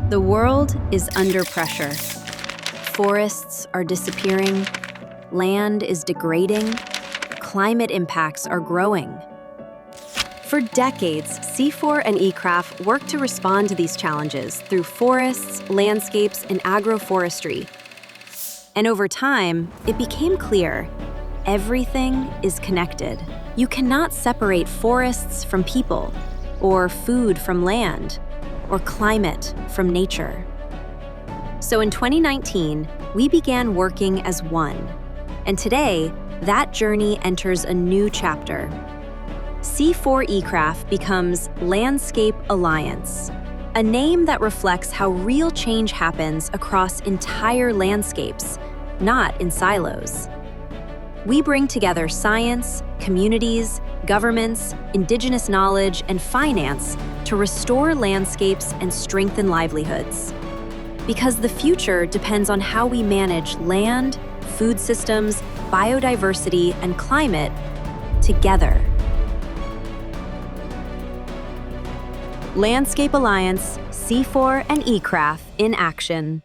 The world is under pressure. Forests are disappearing, land is degrading, climate impacts are growing. For decades, C4 and eCraft worked to respond to these challenges through forests, landscapes, and agroforestry. And over time, it became clear, everything is connected. You cannot separate forests from people, or food from land, or climate from nature. So in 2019, we began working as one. And today, that journey enters a new chapter. C4 eCraft becomes Landscape Alliance, a name that reflects how real change happens across entire landscapes, not in silos. We bring together science, communities, governments, Indigenous knowledge, and finance to restore landscapes and strengthen livelihoods. Because the future depends on how we manage land, food systems, biodiversity, and climate together. Landscape Alliance, C4 and eCraft in action.